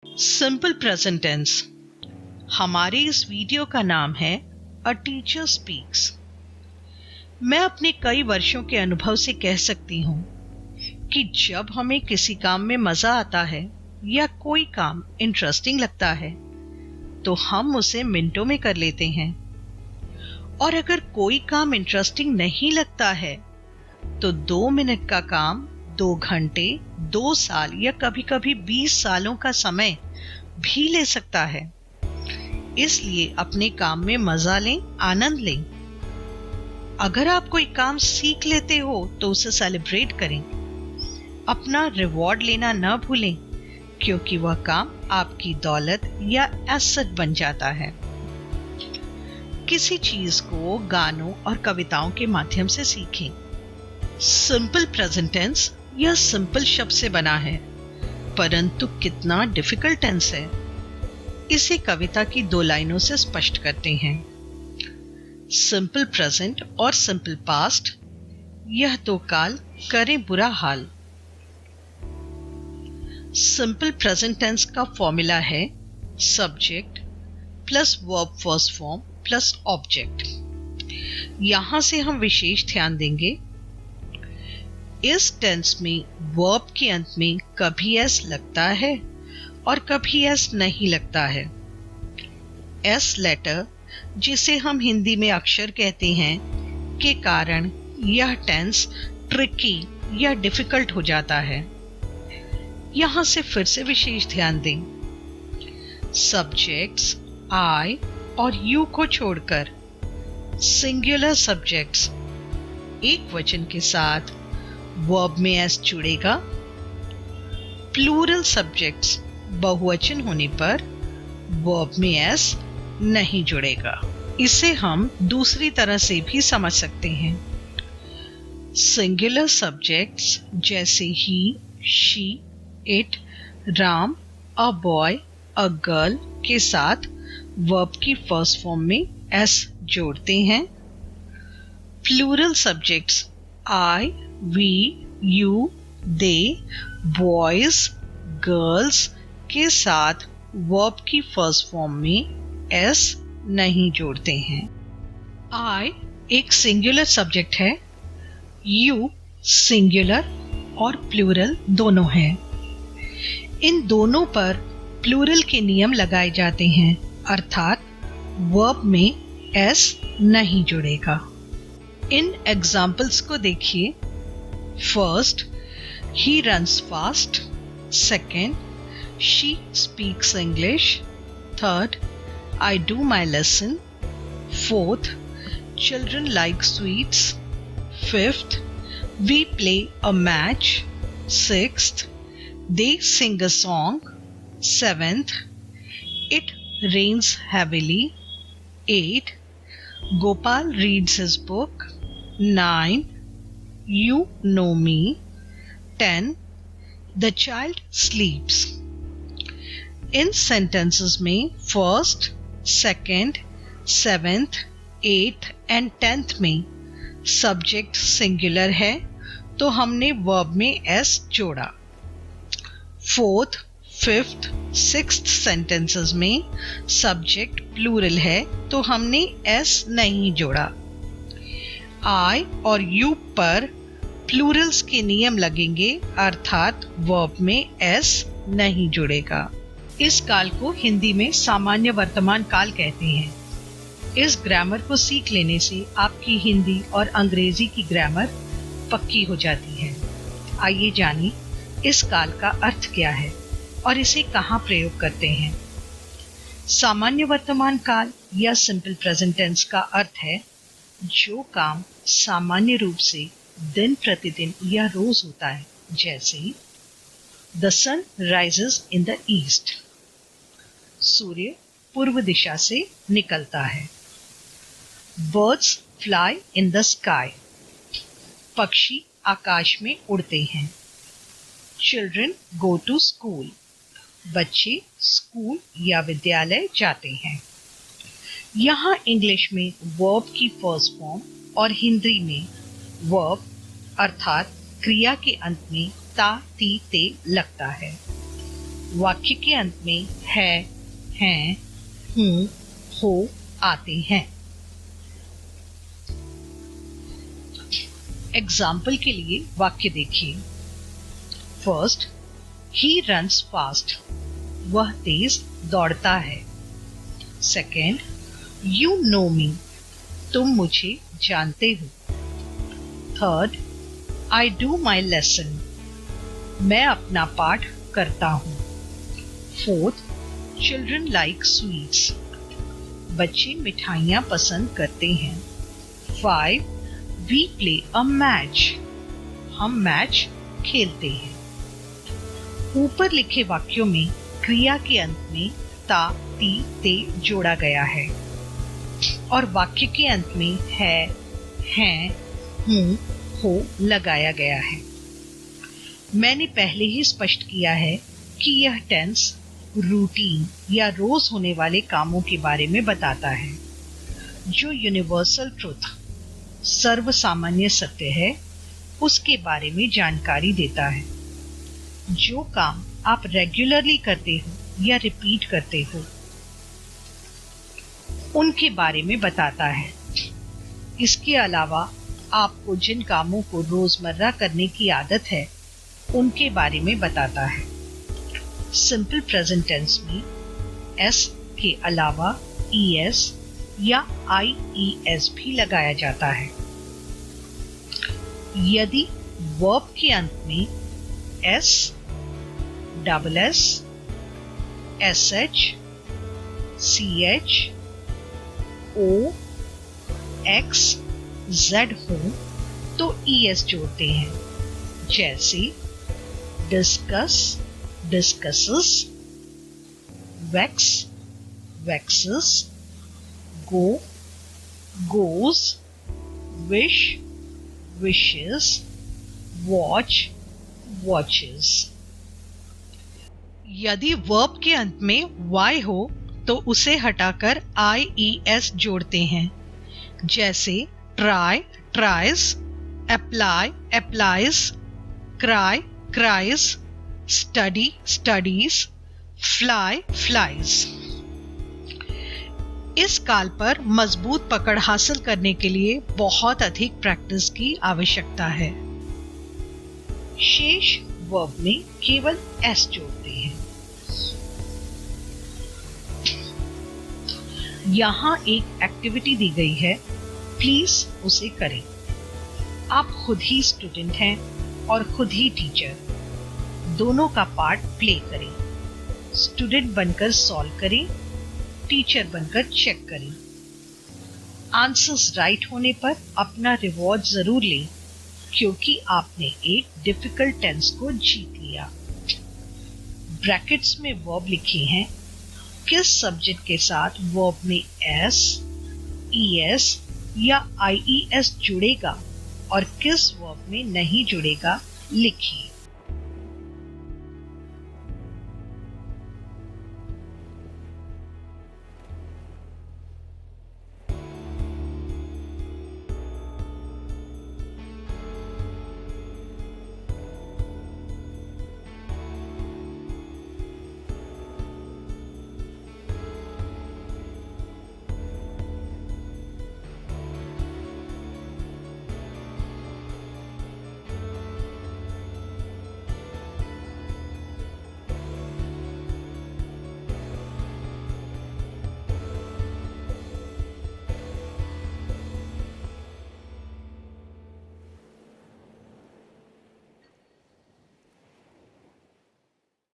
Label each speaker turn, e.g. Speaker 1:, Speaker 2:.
Speaker 1: Simple present tense. हमारे इस video का नाम है अ टीचर स्पीक्स। मैं अपने कई वर्षों के अनुभव से कह सकती हूँ कि जब हमें किसी काम में मजा आता है या कोई काम इंटरेस्टिंग लगता है तो हम उसे मिनटों में कर लेते हैं, और अगर कोई काम इंटरेस्टिंग नहीं लगता है तो 2 मिनट का काम 2 घंटे, 2 साल या कभी कभी 20 सालों का समय भी ले सकता है। इसलिए अपने काम में मजा लें, आनंद लें। अगर आप कोई काम सीख लेते हो तो उसे सेलिब्रेट करें। अपना रिवॉर्ड लेना न भूलें, क्योंकि वह काम आपकी दौलत या एसेट बन जाता है। किसी चीज को गानों और कविताओं के माध्यम से सीखें। सिंपल प्रेजेंट टेंस यह सिंपल शब्द से बना है, परंतु कितना डिफिकल्ट टेंस है, इसे कविता की 2 लाइनों से स्पष्ट करते हैं। सिंपल प्रेजेंट और सिंपल पास्ट, यह 2 काल करें बुरा हाल। सिंपल प्रेजेंट टेंस का फॉर्मूला है subject plus verb first form plus object. यहां से हम विशेष ध्यान देंगे, इस टेंस में वर्ब के अंत में कभी एस लगता है और कभी एस नहीं लगता है। एस लेटर, जिसे हम हिंदी में अक्षर कहते हैं, के कारण यह टेंस ट्रिकी या डिफिकल्ट हो जाता है। यहां से फिर से विशेष ध्यान दें, सब्जेक्ट्स आई और यू को छोड़कर सिंगुलर सब्जेक्ट्स एक वचन के साथ वर्ब में एस जुड़ेगा। प्लूरल सब्जेक्ट्स बहुवचन होने पर वर्ब में एस नहीं जुड़ेगा। इसे हम दूसरी तरह से भी समझ सकते हैं। सिंगुलर सब्जेक्ट्स जैसे he, she, it, Ram, a boy, a girl के साथ वर्ब की फर्स्ट फॉर्म में एस जोड़ते हैं। Plural subjects I, we, you, they, boys, girls के साथ वर्ब की फर्स्ट फॉर्म में एस नहीं जोड़ते हैं। आई एक सिंगुलर सब्जेक्ट है, यू सिंगुलर और प्लूरल दोनों हैं। इन दोनों पर प्लूरल के नियम लगाए जाते हैं, अर्थात वर्ब में एस नहीं जुड़ेगा। इन एग्जाम्पल्स को देखिए। First, he runs fast. Second, she speaks English. Third, I do my lesson. Fourth, children like sweets. Fifth, we play a match. Sixth, they sing a song. Seventh, it rains heavily. 8, Gopal reads his book. 9, you know me. 10, the child sleeps. इन sentences में first, second, seventh, eighth and 10th में subject singular है तो हमने verb में S जोड़ा। 4th, 5th, 6th sentences में subject plural है तो हमने एस नहीं जोड़ा। आई और यू पर प्लूरल्स के नियम लगेंगे, अर्थात वर्ब में एस नहीं जुड़ेगा। इस काल को हिंदी में सामान्य वर्तमान काल कहते हैं। इस ग्रामर को सीख लेने से आपकी हिंदी और अंग्रेजी की ग्रामर पक्की हो जाती है। आइए जानिए इस काल का अर्थ क्या है और इसे कहाँ प्रयोग करते हैं। सामान्य वर्तमान काल या सिंपल प्रेजेंट टेंस का अर्थ है जो काम सामान्य रूप से दिन प्रतिदिन या रोज होता है, जैसे the sun rises in the east, सूर्य पूर्व दिशा से निकलता है। Birds fly in the sky, पक्षी आकाश में उड़ते हैं। चिल्ड्रन गो टू स्कूल, बच्चे स्कूल या विद्यालय जाते हैं। यहाँ इंग्लिश में वर्ब की फर्स्ट फॉर्म और हिंदी में वर्ब अर्थात क्रिया के अंत में ता, ती, ते लगता है। वाक्य के अंत में है, हैं, हूं, हो आते हैं। एग्जाम्पल के लिए वाक्य देखिए। फर्स्ट, ही रन्स फास्ट, वह तेज दौड़ता है। सेकेंड, यू नो मी, तुम मुझे जानते हो। Third, I do my lesson, मैं अपना पाठ करता हूँ। फोर्थ, चिल्ड्रन लाइक स्वीट्स, बच्चे मिठाइयाँ पसंद करते हैं। 5, वी प्ले अ मैच, हम मैच खेलते हैं। ऊपर लिखे वाक्यों में क्रिया के अंत में ता, ती, ते जोड़ा गया है और वाक्य के अंत में है, हैं, हूं, हो लगाया गया है। मैंने पहले ही स्पष्ट किया है कि यह टेंस रूटीन या रोज होने वाले कामों के बारे में बताता है। जो यूनिवर्सल ट्रुथ, सर्वसामान्य सत्य है, उसके बारे में जानकारी देता है। जो काम आप रेगुलरली करते हो या रिपीट करते हो, उनके बारे में बताता है। इसके अलावा आपको जिन कामों को रोजमर्रा करने की आदत है, उनके बारे में बताता है। सिंपल प्रेजेंट टेंस में एस के अलावा ईएस या आईईएस भी लगाया जाता है। यदि वर्ब के अंत में s, double s, sh, ch, o, x, z हो तो ईएस जोड़ते हैं, जैसे discuss, discusses, vex, vexes, go, goes, wish, wishes, watch, watches। यदि वर्ब के अंत में y हो तो उसे हटाकर IES जोड़ते हैं, जैसे try, tries, apply, applies, cry, cries, study, studies, fly, flies। इस काल पर मजबूत पकड़ हासिल करने के लिए बहुत अधिक प्रैक्टिस की आवश्यकता है। शेष वर्ब में केवल एस जोड़ते हैं। यहाँ एक एक्टिविटी दी गई है, प्लीज उसे करें। आप खुद ही स्टूडेंट हैं और खुद ही टीचर, दोनों का पार्ट प्ले करें। स्टूडेंट बनकर सॉल्व करें, टीचर बनकर चेक करें। आंसर्स राइट होने पर अपना रिवॉर्ड जरूर लें, क्योंकि आपने एक डिफिकल्ट टेंस को जीत लिया। ब्रैकेट्स में वर्ब लिखे हैं, किस सब्जेक्ट के साथ वर्ब में एस, ईएस या आईईएस जुड़ेगा और किस वर्ब में नहीं जुड़ेगा लिखिए।